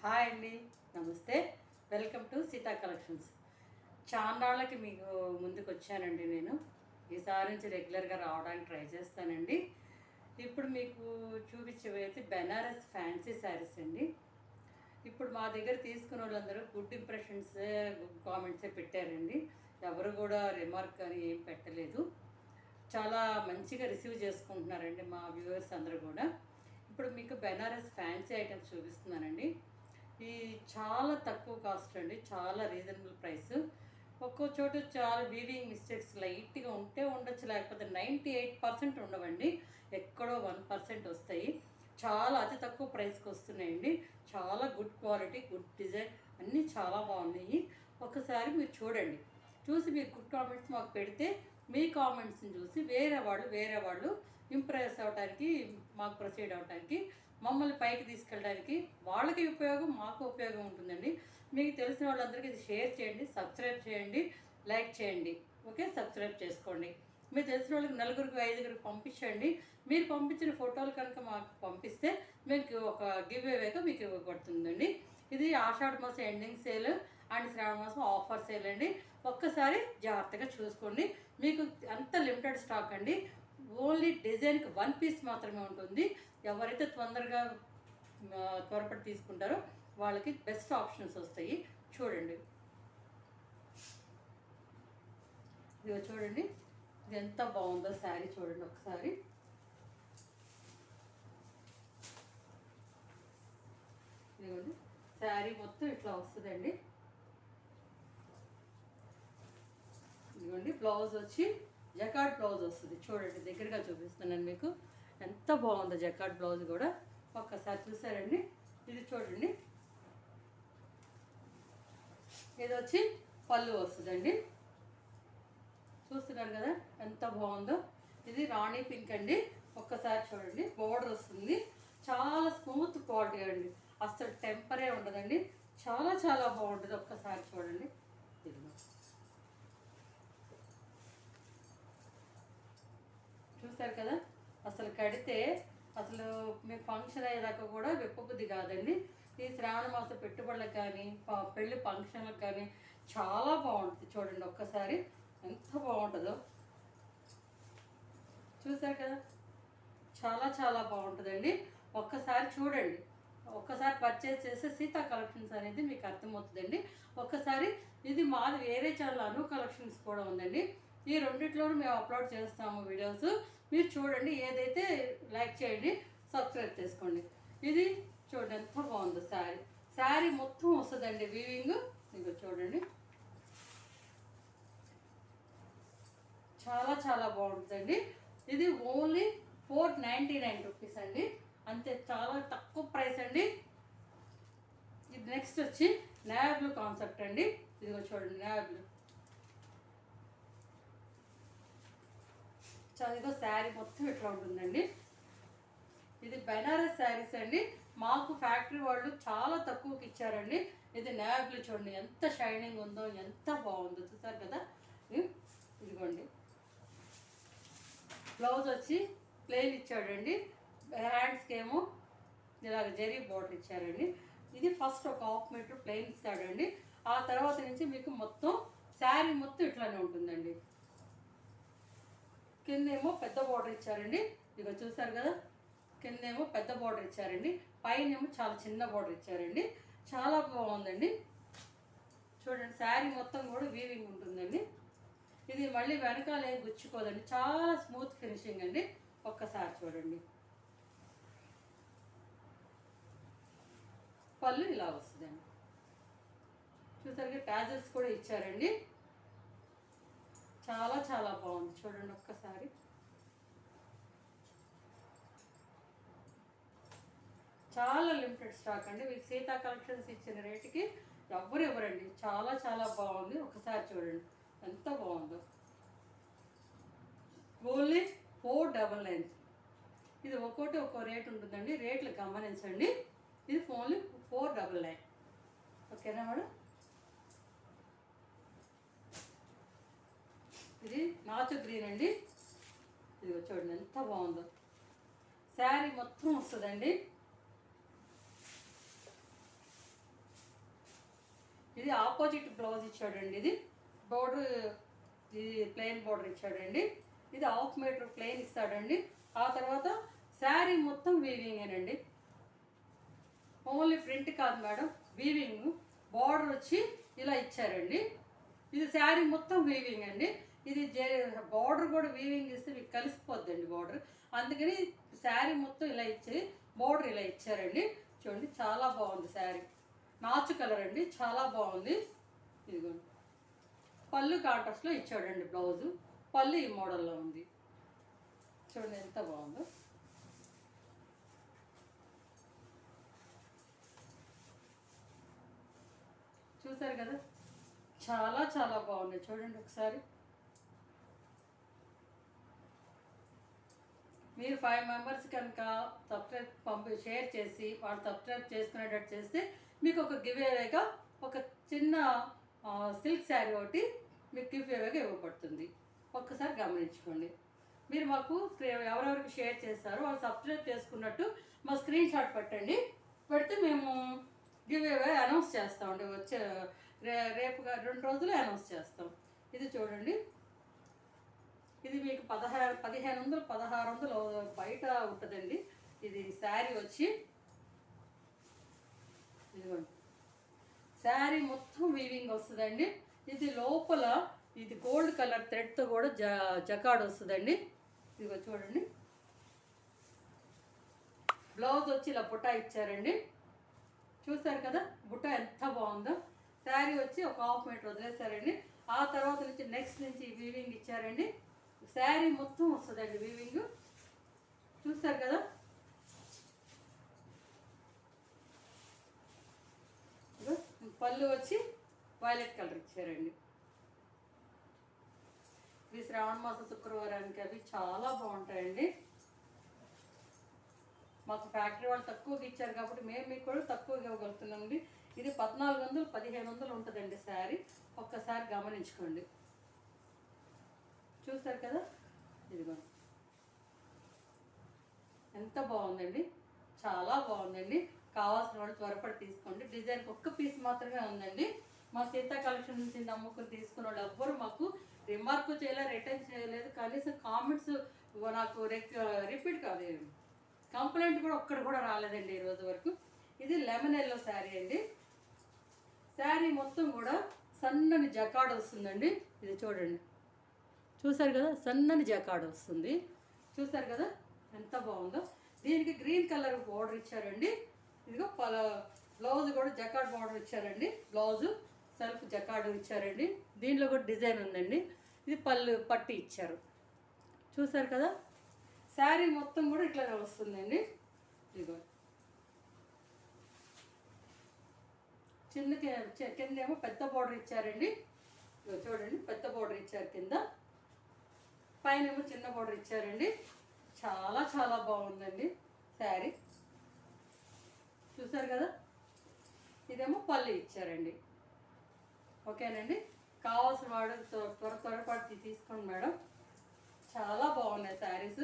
Hi అండి, నమస్తే. Welcome to Seetha collections. చాన్నాళ్ళకి మీకు ముందుకు వచ్చానండి. నేను ఈసారి నుంచి రెగ్యులర్గా రావడానికి ట్రై చేస్తానండి. ఇప్పుడు మీకు చూపించేవి అయితే బెనారస్ ఫ్యాన్సీ శారీస్ అండి. ఇప్పుడు మా దగ్గర తీసుకున్న వాళ్ళందరూ గుడ్ ఇంప్రెషన్స్, గుడ్ కామెంట్సే పెట్టారండి. ఎవరు కూడా రిమార్క్ అని ఏం పెట్టలేదు. చాలా మంచిగా రిసీవ్ చేసుకుంటున్నారండి మా వ్యూవర్స్ అందరూ కూడా. ఇప్పుడు మీకు బెనారస్ ఫ్యాన్సీ ఐటమ్స్ చూపిస్తున్నానండి. ఈ చాలా తక్కువ కాస్ట్ అండి, చాలా రీజనబుల్ ప్రైస్. ఒక్కో చోట చాలా వీవింగ్ మిస్టేక్స్ లైట్గా ఉంటే ఉండొచ్చు, లేకపోతే 98% ఉండవండి, ఎక్కడో 1% వస్తాయి. చాలా అతి తక్కువ ప్రైస్కి వస్తున్నాయండి. చాలా గుడ్ క్వాలిటీ, గుడ్ డిజైన్, అన్నీ చాలా బాగున్నాయి. ఒకసారి మీరు చూడండి, చూసి మీరు గుడ్ కామెంట్స్ మాకు పెడితే మీ కామెంట్స్ని చూసి వేరే వాళ్ళు ఇంప్రెస్ అవ్వడానికి, మాకు ప్రొసీడ్ అవ్వడానికి, మమ్మల్ని పైకి తీసుకెళ్ళడానికి వాళ్ళకి ఉపయోగం, మాకు ఉపయోగం ఉంటుందండి. మీకు తెలిసిన వాళ్ళందరికీ ఇది షేర్ చేయండి, సబ్స్క్రైబ్ చేయండి, లైక్ చేయండి. ఓకే, సబ్స్క్రైబ్ చేసుకోండి. మీరు తెలిసిన వాళ్ళకి 4-5 పంపించండి. మీరు పంపించిన ఫోటోలు కనుక మాకు పంపిస్తే మీకు ఒక గివ్ అవేగా మీకు ఇవ్వబడుతుందండి. ఇది ఆషాఢ మాసం ఎండింగ్ సేల్ అండ్ శ్రావణ మాసం ఆఫర్ సేల్ అండి. ఒక్కసారి జాగ్రత్తగా చూసుకోండి. మీకు అంత లిమిటెడ్ స్టాక్ అండి. ఓన్లీ డిజైన్కి 1 పీస్ మాత్రమే ఉంటుంది. ఎవరైతే త్వరపడి తీసుకుంటారో వాళ్ళకి బెస్ట్ ఆప్షన్స్ వస్తాయి. చూడండి, ఇదిగో చూడండి, ఇది ఎంత బాగుందో శారీ చూడండి ఒకసారి. ఇదిగోండి, శారీ మొత్తం ఇట్లా వస్తుందండి. ఇదిగోండి, బ్లౌజ్ వచ్చి జకార్డ్ బ్లౌజ్ వస్తుంది. చూడండి, దగ్గరగా చూపిస్తున్నాను మీకు. ఎంత బాగుందో జకార్డ్ బ్లౌజ్ కూడా. ఒక్కసారి చూసారండి. ఇది చూడండి, ఇది వచ్చి పళ్ళు వస్తుందండి. చూస్తున్నారు కదా ఎంత బాగుందో. ఇది రాణి పింక్ అండి. ఒక్కసారి చూడండి, బోర్డర్ వస్తుంది. చాలా స్మూత్ క్వాలిటీ అండి, అసలు టెంపరే ఉండదండి. చాలా చాలా బాగుంటుంది. ఒక్కసారి చూడండి, చూసారు కదా. అసలు కడితే అసలు మీ ఫంక్షన్ అయ్యేదాకా కూడా విప్పబుద్ధి కాదండి. ఈ శ్రావణ మాసం పెట్టుబడులకు కానీ, పెళ్లి ఫంక్షన్లకు కానీ చాలా బాగుంటుంది. చూడండి ఒక్కసారి ఎంత బాగుంటుందో. చూసారు కదా, చాలా చాలా బాగుంటుందండి. ఒక్కసారి చూడండి, ఒక్కసారి పర్చేస్ చేస్తే సీతా కలెక్షన్స్ అనేది మీకు అర్థమవుతుందండి. ఒక్కసారి ఇది మాది వేరే ఛానల్ అను కలెక్షన్స్ కూడా ఉందండి. ఈ రెండిట్లోనూ మేము అప్లోడ్ చేస్తాము వీడియోస్. మీరు చూడండి, ఏదైతే లైక్ చేయండి, సబ్స్క్రైబ్ చేసుకోండి. ఇది చూడండి ఎంత బాగుందో శారీ. శారీ మొత్తం వస్తుందండి వీవింగ్. ఇదిగో చూడండి, చాలా చాలా బాగుంటుందండి. ఇది ఓన్లీ 499 రూపీస్ అండి, అంతే, చాలా తక్కువ ప్రైస్ అండి. ఇది నెక్స్ట్ వచ్చి నేవీ బ్లూ కాన్సెప్ట్ అండి. ఇదిగో చూడండి, నేవీ బ్లూ. ఇదిగో శారీ మొత్తం ఇట్లా ఉంటుందండి. ఇది బెనారస్ శారీస్ అండి. మాకు ఫ్యాక్టరీ వాళ్ళు చాలా తక్కువకి ఇచ్చారండి. ఇది నేవీ బ్లూ చూడండి ఎంత షైనింగ్ ఉందో, ఎంత బాగుందో. చూసారు కదా. ఇదిగోండి, బ్లౌజ్ వచ్చి ప్లెయిన్ ఇచ్చాడండి. హ్యాండ్స్కి ఏమో ఇలాగ జరీ బోర్డర్ ఇచ్చారండి. ఇది ఫస్ట్ ఒక 1/2 మీటర్ ప్లెయిన్ ఇస్తాడండి. ఆ తర్వాత నుంచి మీకు మొత్తం శారీ మొత్తం ఇట్లానే ఉంటుందండి. కిందేమో పెద్ద బోర్డర్ ఇచ్చారండి. ఇక చూసారు కదా, కిందేమో పెద్ద బోర్డర్ ఇచ్చారండి, పైనేమో చాలా చిన్న బోర్డర్ ఇచ్చారండి. చాలా బాగుందండి. చూడండి, శారీ మొత్తం కూడా వీవింగ్ ఉంటుందండి. ఇది మళ్ళీ వెనకాల ఏం గుచ్చుకోదండి, చాలా స్మూత్ ఫినిషింగ్ అండి. ఒక్కసారి చూడండి, పళ్ళు ఇలా వస్తుందండి. చూసారుగా, టాజల్స్ కూడా ఇచ్చారండి. చాలా చాలా బాగుంది. చూడండి ఒక్కసారి. చాలా లిమిటెడ్ స్టాక్ అండి. మీకు సీతా కలెక్షన్స్ ఇచ్చిన రేటుకి ఎవ్వరు ఇవ్వరండి. చాలా చాలా బాగుంది. ఒకసారి చూడండి ఎంత బాగుందో. ఓన్లీ 499. ఇది ఒక్కోటి ఒక్కో రేట్ ఉంటుందండి, రేట్లు గమనించండి. ఇది ఓన్లీ 499. ఓకేనా మేడం. ఇది నాచు గ్రీన్ అండి. ఇది చూడండి ఎంత బాగుందో. శారీ మొత్తం వస్తుందండి. ఇది ఆపోజిట్ బ్లౌజ్ ఇచ్చాడండి. ఇది బోర్డర్, ఇది ప్లెయిన్ బోర్డర్ ఇచ్చాడండి. ఇది 1/2 మీటర్ ప్లెయిన్ ఇస్తాడండి. ఆ తర్వాత శారీ మొత్తం వీవింగేనండి. ఓన్లీ ప్రింట్ కాదు మేడం, వీవింగ్. బార్డర్ వచ్చి ఇలా ఇచ్చారండి. ఇది శారీ మొత్తం వీవింగ్ అండి. ఇది బార్డర్ కూడా వీవింగ్ ఇస్తే మీకు కలిసిపోద్దండి బార్డర్. అందుకని శారీ మొత్తం ఇలా ఇచ్చి బార్డర్ ఇలా ఇచ్చారండి. చూడండి చాలా బాగుంది శారీ. నాచు కలర్ అండి, చాలా బాగుంది. ఇదిగో పళ్ళు కాంట్రాస్ట్లో ఇచ్చాడండి బ్లౌజు. పళ్ళు ఈ మోడల్లో ఉంది. చూడండి ఎంత బాగుందో. చూసారు కదా, చాలా చాలా బాగున్నాయి. చూడండి ఒకసారి. మీరు 5 మెంబర్స్ కనుక సబ్స్క్రైబ్ షేర్ చేసి వాళ్ళు సబ్స్క్రైబ్ చేసుకునేటట్టు చేస్తే మీకు ఒక గివ్ అవేగా ఒక చిన్న సిల్క్ శారీ ఒకటి మీకు గివ్ అవేగా ఇవ్వబడుతుంది. ఒక్కసారి గమనించుకోండి. మీరు మాకు ఎవరెవరికి షేర్ చేస్తారో వాళ్ళు సబ్స్క్రైబ్ చేసుకున్నట్టు మా స్క్రీన్ షాట్ పెట్టండి. పెడితే మేము గివ్ అవే అనౌన్స్ చేస్తామండి. వచ్చే రేపుగా 2 రోజులు అనౌన్స్ చేస్తాం. ఇది చూడండి, ఇది మీకు 1500 1600 బయట ఉంటుందండి. ఇది శారీ వచ్చి ఇదిగోండి, శారీ మొత్తం వీవింగ్ వస్తుందండి. ఇది లోపల ఇది గోల్డ్ కలర్ థ్రెడ్తో కూడా జకాడ్ వస్తుందండి. ఇదిగో చూడండి, బ్లౌజ్ వచ్చి ఇలా బుట్ట ఇచ్చారండి. చూసారు కదా బుట్ట ఎంత బాగుందో. శారీ వచ్చి ఒక 1/2 మీటర్ వదిలేశారండి. ఆ తర్వాత నుంచి నెక్స్ట్ నుంచి వీవింగ్ ఇచ్చారండి. శారీ మొత్తం వస్తుందండి వీవింగ్. చూసారు కదా, పళ్ళు వచ్చి వైలెట్ కలర్ ఇచ్చారండి. ఇవి శ్రావణ మాస శుక్రవారానికి అవి చాలా బాగుంటాయండి. మాకు ఫ్యాక్టరీ వాళ్ళు తక్కువగా ఇచ్చారు కాబట్టి మేము మీకు కూడా తక్కువగా ఇవ్వగలుగుతున్నామండి. ఇది 1400 1500 ఉంటుందండి శారీ. ఒక్కసారి గమనించుకోండి. చూసారు కదా, ఇదిగో ఎంత బాగుందండి, చాలా బాగుందండి. కావాల్సిన వాళ్ళు త్వరపడి తీసుకోండి. డిజైన్కి ఒక్క పీస్ మాత్రమే ఉందండి. మా సీతా కలెక్షన్ నుంచి నమ్ముకుని తీసుకున్న వాళ్ళు ఎవ్వరు మాకు రిమార్క్ చేయలేదు, రిటర్న్ చేయలేదు. కనీసం కామెంట్స్ నాకు రిపీట్ కాదు, కంప్లైంట్ కూడా ఒక్కటి కూడా రాలేదండి ఈ రోజు వరకు. ఇది లెమన్ ఎల్లో శారీ అండి. శారీ మొత్తం కూడా సన్నని జకాడ్ వస్తుందండి. ఇది చూడండి, చూసారు కదా, సన్నని జకాడ్ వస్తుంది. చూసారు కదా ఎంత బాగుందో. దీనికి గ్రీన్ కలర్ బార్డర్ ఇచ్చారండి. ఇదిగో బ్లౌజ్ కూడా జకాడ్ బార్డర్ ఇచ్చారండి. బ్లౌజు సెల్ఫ్ జకాడ్ ఇచ్చారండి. దీంట్లో కూడా డిజైన్ ఉందండి. ఇది పళ్ళు పట్టి ఇచ్చారు. చూసారు కదా, శారీ మొత్తం కూడా ఇట్లానే వస్తుందండి. ఇదిగో కిందేమో పెద్ద బార్డర్ ఇచ్చారండి. ఇదిగో చూడండి, పెద్ద బార్డర్ ఇచ్చారు కింద, పైన ఏమో చిన్న బార్డర్ ఇచ్చారండి. చాలా చాలా బాగుందండి శారీ. చూసారు కదా, ఇదేమో పళ్ళు ఇచ్చారండి. ఓకేనండి, కావాల్సిన వాడు త్వరపాటు తీసుకోండి మేడం. చాలా బాగున్నాయి శారీస్.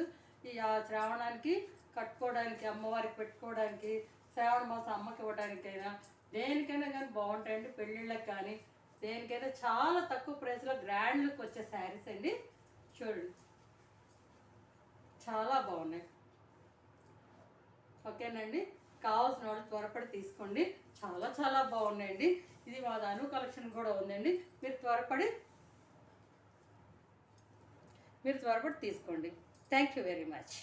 ఈ శ్రావణానికి కట్టుకోవడానికి, అమ్మవారికి పెట్టుకోవడానికి, శ్రావణ మాసం అమ్మకి ఇవ్వడానికైనా దేనికైనా కానీ బాగుంటాయండి. పెళ్ళిళ్ళకి కానీ దేనికైనా చాలా తక్కువ ప్రైస్లో గ్రాండ్ లుక్ వచ్చే శారీస్ అండి. చూడండి చాలా బాగున్నాయి. ఓకేనండి, కావాల్సిన వాళ్ళు త్వరపడి తీసుకోండి. చాలా చాలా బాగున్నాయండి. ఇది మా అను కలెక్షన్ కూడా ఉందండి. మీరు త్వరపడి తీసుకోండి. Thank you very much.